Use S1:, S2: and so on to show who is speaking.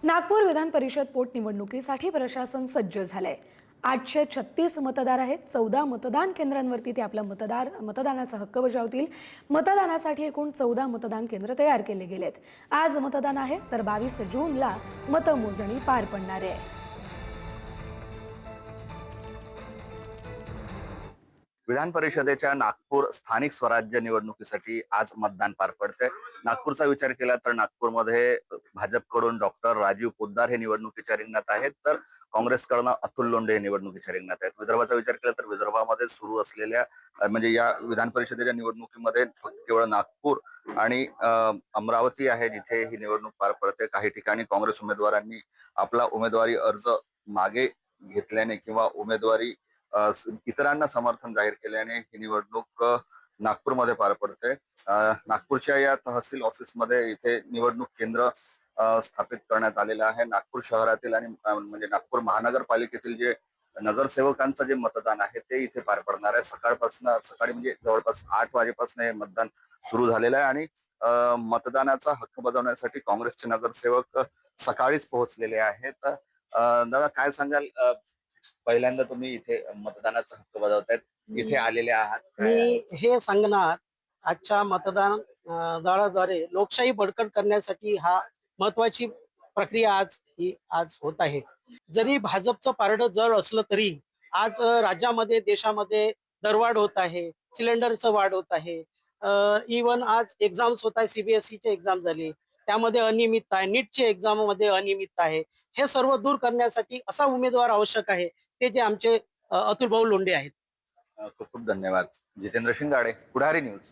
S1: नागपूर विधान परिषद पोटनिवडणुकीसाठी प्रशासन सज्ज झालंय। 836 मतदार आहेत। 14 मतदान केंद्रांवरती ते आपला मतदानाचा हक्क बजावतील। मतदानासाठी एकूण 14 मतदान केंद्र तयार केले गेलेत। आज मतदान आहे तर 22 जूनला मतमोजणी पार पडणार आहे।
S2: विधान परिषदेच्या नागपूर स्थानिक स्वराज्य निवडणुकीसाठी आज मतदान पार पडते। नागपूरचा विचार केला तर नागपूरमध्ये भाजपकडून डॉक्टर राजीव पोद्दार हे निवडणुकीच्या रिंगणात आहेत, तर काँग्रेसकडून अतुल लोंढे हे निवडणुकीच्या रिंगणात आहेत। विदर्भाचा विचार केला तर विदर्भामध्ये सुरू असलेल्या म्हणजे या विधान परिषदेच्या निवडणुकीमध्ये फक्त केवळ नागपूर आणि अमरावती आहे जिथे ही निवडणूक पार पडते। काही ठिकाणी काँग्रेस उमेदवारांनी आपला उमेदवारी अर्ज मागे घेतल्याने किंवा उमेदवारी इतरांना समर्थन जाहीर केल्याने ही निवडणूक नागपूरमध्ये पार पडते। नागपूरच्या या तहसील ऑफिसमध्ये इथे निवडणूक केंद्र स्थापित करण्यात आलेलं आहे। नागपूर शहरातील आणि म्हणजे नागपूर महानगरपालिकेतील जे नगरसेवकांचं जे मतदान आहे ते इथे पार पडणार आहे। सकाळी म्हणजे जवळपास 8 वाजेपासून हे मतदान सुरू झालेलं आहे आणि मतदानाचा हक्क बजावण्यासाठी काँग्रेसचे नगरसेवक सकाळीच पोहोचलेले आहेत। दादा काय सांगाल, पहिल्यांदा तुम्ही इथे मतदानाचा हक्क बजावतायत, इथे आलेले आहात,
S3: मी हे सांगणार आजच्या मतदान दलाद्वारे लोकशाही बळकट करण्यासाठी हा महत्वाची प्रक्रिया आज होत आहे। जरी भाजपचं पारडं जड असलं तरी आज राज्यामध्ये देशामध्ये दरवाढ होत आहे, सिलेंडरचं वाढ होत आहे। इवन आज एक्झाम्स होत आहे, सीबीएसईची एक्झाम झाली त्यामध्ये अनियमितता आहे, नीटची एक्झाम मध्ये अनियमितता आहे। हे सर्व दूर करण्यासाठी असा उमेदवार आवश्यक आहे ते जे आमचे अतुल भाऊ लोंढे आहेत।
S2: खूप खूप धन्यवाद। जितेंद्र शिंगाडे, पुढारी न्यूज।